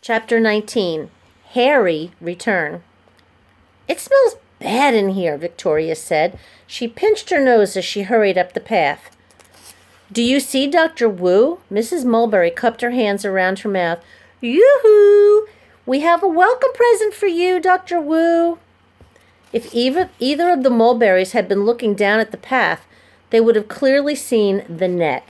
Chapter 19. Harry Return. "It smells bad in here," Victoria said. She pinched her nose as she hurried up the path. "Do you see Dr. Wu?" Mrs. Mulberry cupped her hands around her mouth. "Yoo-hoo! We have a welcome present for you, Dr. Wu." If either of the Mulberrys had been looking down at the path, they would have clearly seen the net.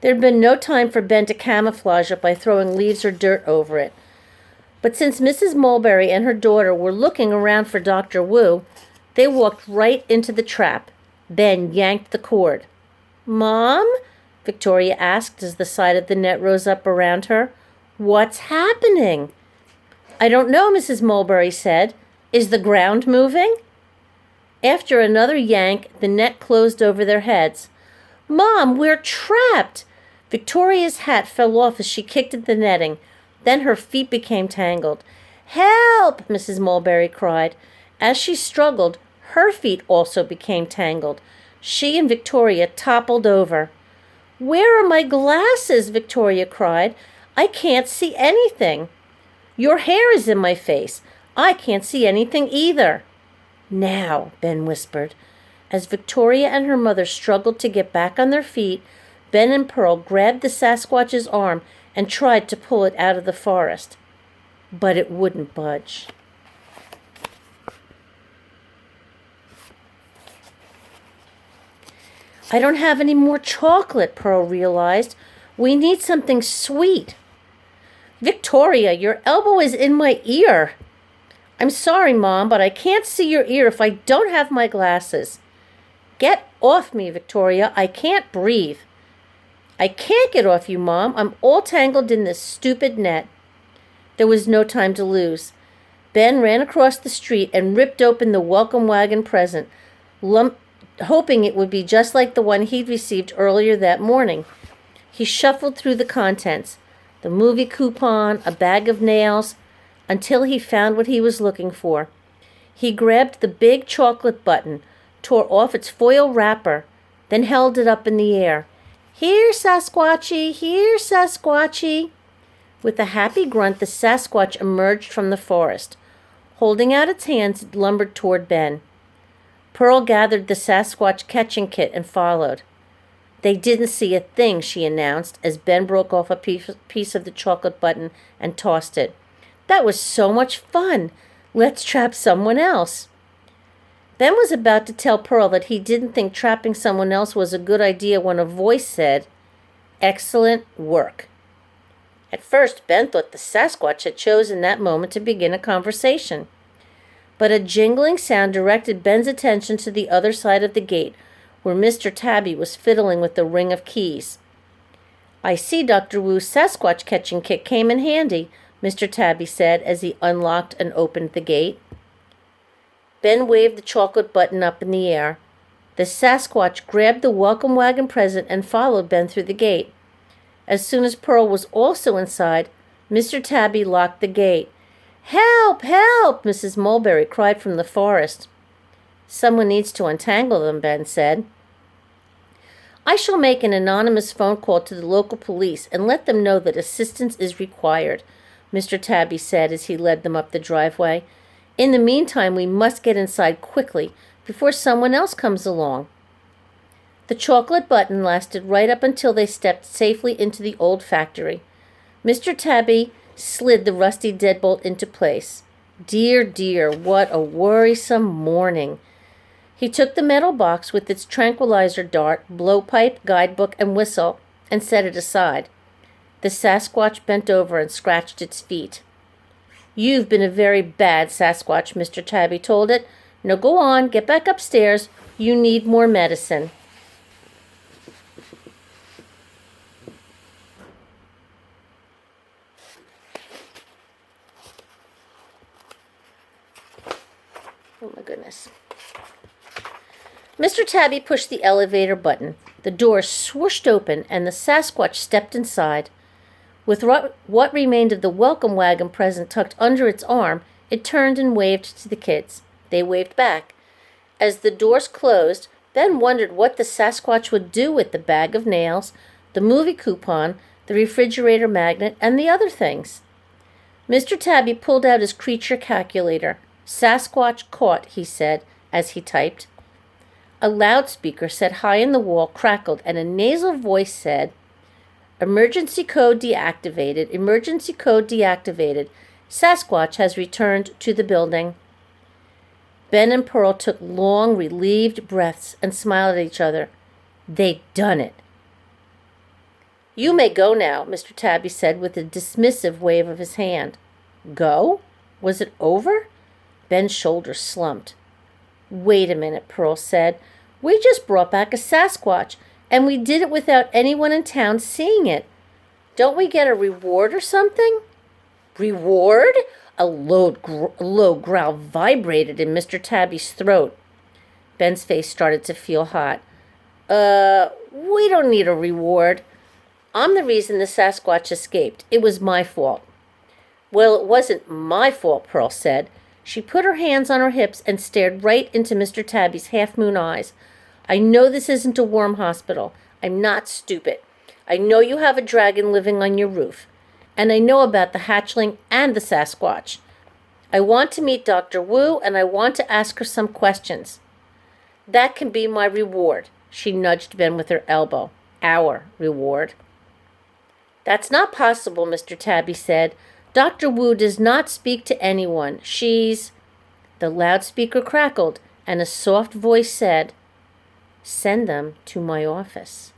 There had been no time for Ben to camouflage it by throwing leaves or dirt over it. But since Mrs. Mulberry and her daughter were looking around for Dr. Wu, they walked right into the trap. Ben yanked the cord. "Mom?" Victoria asked as the side of the net rose up around her. "What's happening?" "I don't know," Mrs. Mulberry said. "Is the ground moving?" After another yank, the net closed over their heads. "Mom, we're trapped!" Victoria's hat fell off as she kicked at the netting. Then her feet became tangled. "Help!" Mrs. Mulberry cried. As she struggled, her feet also became tangled. She and Victoria toppled over. "Where are my glasses?" Victoria cried. "I can't see anything." "Your hair is in my face. I can't see anything either." "Now," Ben whispered. As Victoria and her mother struggled to get back on their feet, Ben and Pearl grabbed the Sasquatch's arm and tried to pull it out of the forest. But it wouldn't budge. "I don't have any more chocolate," Pearl realized. "We need something sweet." "Victoria, your elbow is in my ear." "I'm sorry, Mom, but I can't see your ear if I don't have my glasses." "Get off me, Victoria. I can't breathe." "I can't get off you, Mom. I'm all tangled in this stupid net." There was no time to lose. Ben ran across the street and ripped open the welcome wagon present, hoping it would be just like the one he'd received earlier that morning. He shuffled through the contents, the movie coupon, a bag of nails, until he found what he was looking for. He grabbed the big chocolate button, tore off its foil wrapper, then held it up in the air. "Here, Sasquatchy! Here, Sasquatchy!" With a happy grunt, the Sasquatch emerged from the forest. Holding out its hands, it lumbered toward Ben. Pearl gathered the Sasquatch catching kit and followed. "They didn't see a thing," she announced as Ben broke off a piece of the chocolate button and tossed it. "That was so much fun! Let's trap someone else." Ben was about to tell Pearl that he didn't think trapping someone else was a good idea when a voice said, "Excellent work." At first, Ben thought the Sasquatch had chosen that moment to begin a conversation. But a jingling sound directed Ben's attention to the other side of the gate, where Mr. Tabby was fiddling with the ring of keys. "I see Dr. Wu's Sasquatch catching kit came in handy," Mr. Tabby said as he unlocked and opened the gate. Ben waved the chocolate button up in the air. The Sasquatch grabbed the welcome wagon present and followed Ben through the gate. As soon as Pearl was also inside, Mr. Tabby locked the gate. "Help! Help!" Mrs. Mulberry cried from the forest. "Someone needs to untangle them," Ben said. "I shall make an anonymous phone call to the local police and let them know that assistance is required," Mr. Tabby said as he led them up the driveway. "In the meantime, we must get inside quickly before someone else comes along." The chocolate button lasted right up until they stepped safely into the old factory. Mr. Tabby slid the rusty deadbolt into place. Dear, dear, what a worrisome morning. He took the metal box with its tranquilizer dart, blowpipe, guidebook, and whistle and set it aside. The Sasquatch bent over and scratched its feet. "You've been a very bad Sasquatch," Mr. Tabby told it. "Now go on, get back upstairs. You need more medicine." Oh my goodness. Mr. Tabby pushed the elevator button. The door swooshed open and the Sasquatch stepped inside. With what remained of the welcome wagon present tucked under its arm, it turned and waved to the kids. They waved back. As the doors closed, Ben wondered what the Sasquatch would do with the bag of nails, the movie coupon, the refrigerator magnet, and the other things. Mr. Tabby pulled out his creature calculator. Sasquatch caught, he said, as he typed. A loudspeaker set high in the wall crackled, and a nasal voice said, Emergency code deactivated. Emergency code deactivated. Sasquatch has returned to the building. Ben and Pearl took long, relieved breaths and smiled at each other. They'd done it. You may go now, Mr. Tabby said with a dismissive wave of his hand. Go? Was it over? Ben's shoulders slumped. Wait a minute, Pearl said. We just brought back a Sasquatch, and we did it without anyone in town seeing it. Don't we get a reward or something? Reward? A low growl vibrated in Mr. Tabby's throat. Ben's face started to feel hot. We don't need a reward. I'm the reason the Sasquatch escaped. It was my fault. Well, it wasn't my fault, Pearl said. She put her hands on her hips and stared right into Mr. Tabby's half-moon eyes. I know this isn't a worm hospital. I'm not stupid. I know you have a dragon living on your roof. And I know about the hatchling and the Sasquatch. I want to meet Dr. Wu, and I want to ask her some questions. That can be my reward. She nudged Ben with her elbow. Our reward. That's not possible, Mr. Tabby said. Dr. Wu does not speak to anyone. She's... The loudspeaker crackled, and a soft voice said, Send them to my office.